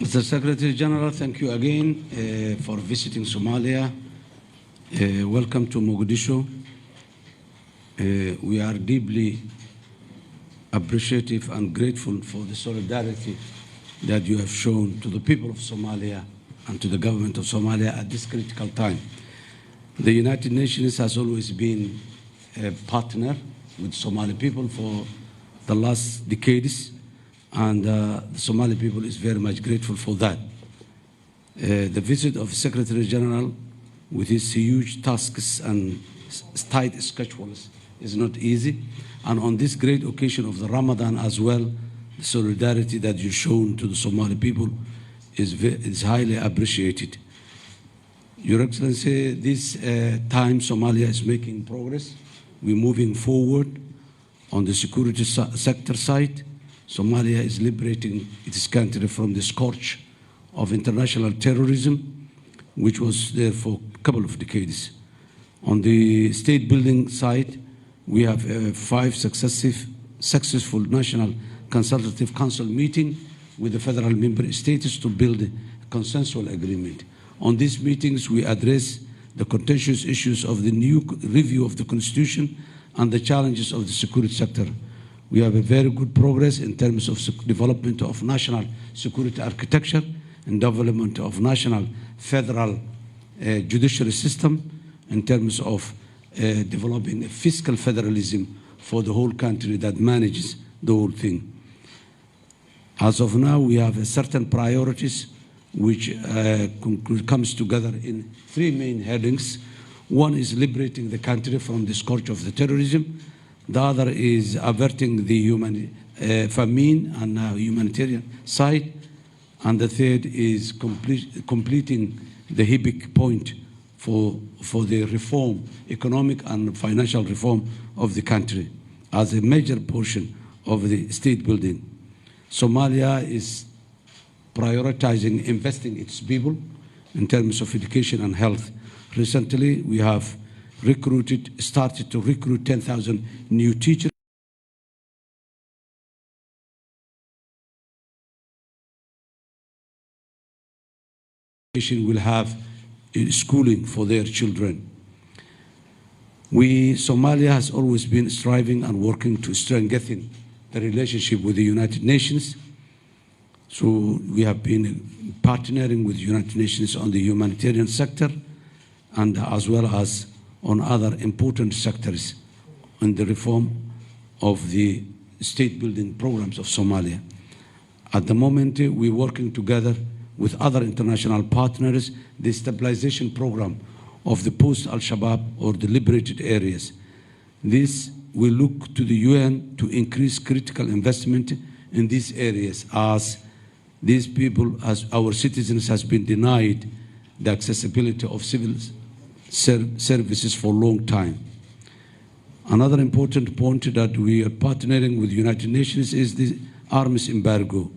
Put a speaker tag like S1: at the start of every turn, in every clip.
S1: Mr. Secretary General, thank you again for visiting Somalia. Welcome to Mogadishu. We are deeply appreciative and grateful for the solidarity that you have shown to the people of Somalia and to the government of Somalia at this critical time. The United Nations has always been a partner with Somali people for the last decades, and the Somali people is very much grateful for that. The visit of Secretary General with his huge tasks and tight schedules is not easy, and on this great occasion of the Ramadan as well, the solidarity that you've shown to the Somali people is highly appreciated. Your Excellency, this time Somalia is making progress. We're moving forward on the security sector side. Somalia is liberating its country from the scourge of international terrorism, which was there for a couple of decades. On the state building side, we have 5 successful National Consultative Council meeting with the federal member states to build a consensual agreement. On these meetings, we address the contentious issues of the new review of the Constitution and the challenges of the security sector. We have a very good progress in terms of development of national security architecture and development of national federal judiciary system in terms of developing a fiscal federalism for the whole country that manages the whole thing. As of now, we have certain priorities which comes together in 3 main headings. One is liberating the country from the scourge of the terrorism. The other is averting the famine and humanitarian side. And the third is completing the HIBIC point for the reform, economic and financial reform of the country as a major portion of the state building. Somalia is prioritizing investing its people in terms of education and health. Recently, we have started to recruit 10,000 new teachers. Will have schooling for their children. Somalia has always been striving and working to strengthen the relationship with the United Nations. So we have been partnering with the United Nations on the humanitarian sector and as well as on other important sectors in the reform of the state building programs of Somalia. At the moment, we're working together with other international partners, the stabilization program of the post-Al-Shabaab or the liberated areas. This will look to the UN to increase critical investment in these areas as these people, as our citizens, has been denied the accessibility of civil services for a long time. Another important point that we are partnering with the United Nations is the arms embargo.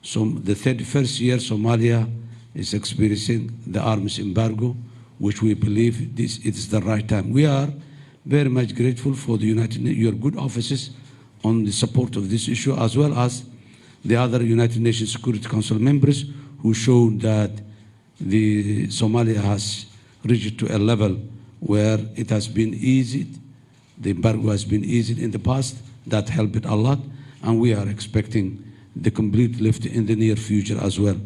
S1: So the 31st year Somalia is experiencing the arms embargo, which we believe it is the right time. We are very much grateful for your good offices on the support of this issue, as well as the other United Nations Security Council members who showed that the Somalia has reached to a level where it has been eased, the embargo has been eased in the past. That helped a lot, and we are expecting the complete lift in the near future as well.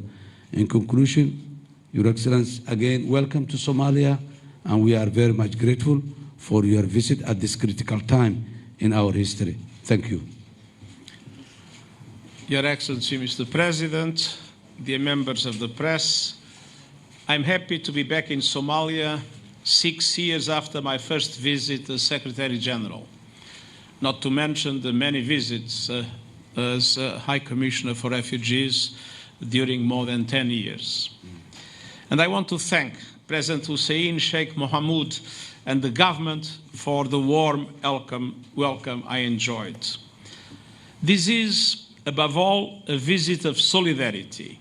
S1: In conclusion, Your Excellency, again, welcome to Somalia, and we are very much grateful for your visit at this critical time in our history. Thank you.
S2: Your Excellency, Mr. President, dear members of the press, I'm happy to be back in Somalia 6 years after my first visit as Secretary General, not to mention the many visits as High Commissioner for Refugees during more than 10 years. And I want to thank President Hussein Sheikh Mohamud and the government for the warm welcome I enjoyed. This is, above all, a visit of solidarity.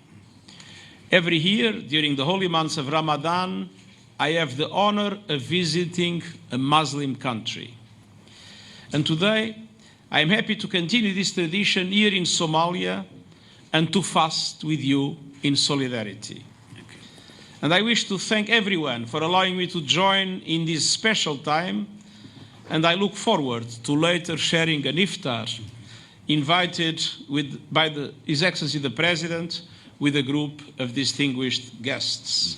S2: Every year, during the holy months of Ramadan, I have the honor of visiting a Muslim country. And today, I am happy to continue this tradition here in Somalia and to fast with you in solidarity. And I wish to thank everyone for allowing me to join in this special time, and I look forward to later sharing an iftar invited by His Excellency the President with a group of distinguished guests.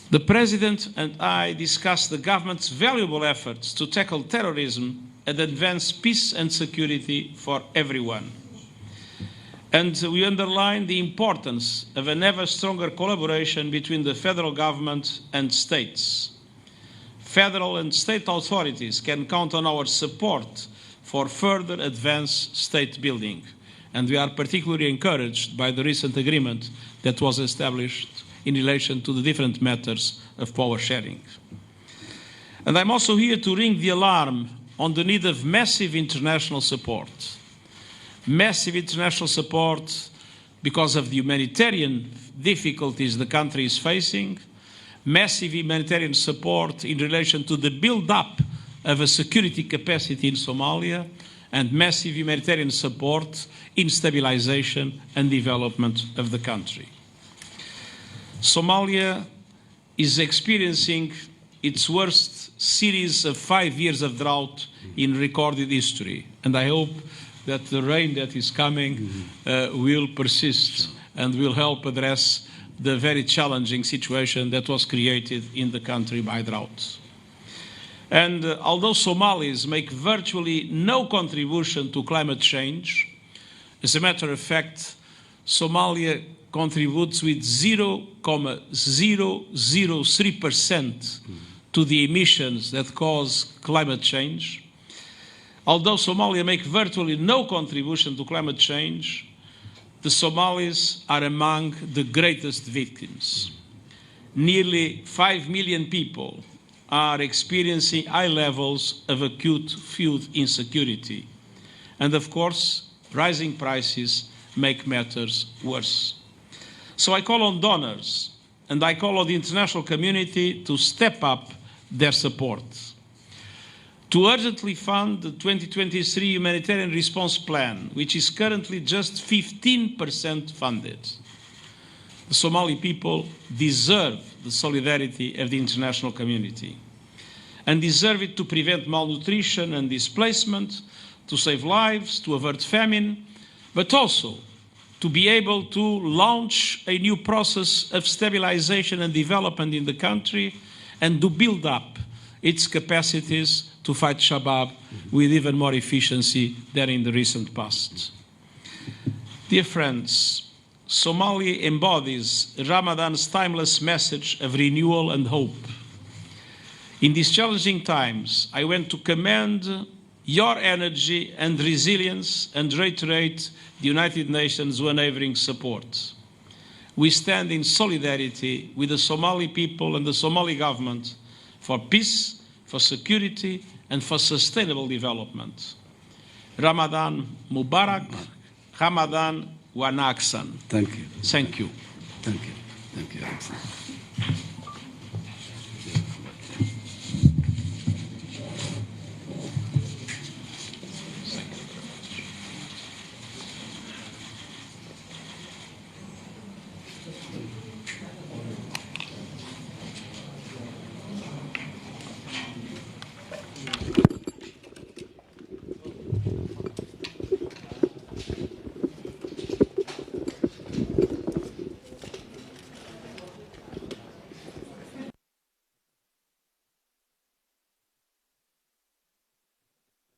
S2: The President and I discussed the government's valuable efforts to tackle terrorism and advance peace and security for everyone. And we underlined the importance of an ever stronger collaboration between the federal government and states. Federal and state authorities can count on our support for further advanced state building. And we are particularly encouraged by the recent agreement that was established in relation to the different matters of power sharing. And I'm also here to ring the alarm on the need of massive international support. Massive international support because of the humanitarian difficulties the country is facing, massive humanitarian support in relation to the build-up of a security capacity in Somalia, and massive humanitarian support in stabilization and development of the country. Somalia is experiencing its worst series of 5 years of drought in recorded history, and I hope that the rain that is coming will persist and will help address the very challenging situation that was created in the country by drought. And although Somalis make virtually no contribution to climate change, as a matter of fact, Somalia contributes with 0.003% to the emissions that cause climate change. Although Somalia make virtually no contribution to climate change, the Somalis are among the greatest victims. Nearly 5 million people are experiencing high levels of acute food insecurity. And of course, rising prices make matters worse. So I call on donors and I call on the international community to step up their support, to urgently fund the 2023 Humanitarian Response Plan, which is currently just 15% funded. The Somali people deserve the solidarity of the international community and deserve it to prevent malnutrition and displacement, to save lives, to avert famine, but also to be able to launch a new process of stabilization and development in the country and to build up its capacities to fight Shabab with even more efficiency than in the recent past. Dear friends, Somalia embodies Ramadan's timeless message of renewal and hope. In these challenging times, I want to commend your energy and resilience and reiterate the United Nations' unwavering support. We stand in solidarity with the Somali people and the Somali government for peace, for security, and for sustainable development. Ramadan Mubarak, Ramadan wa Naxan.
S1: Thank you.
S2: Thank you.
S1: Thank you. Thank you.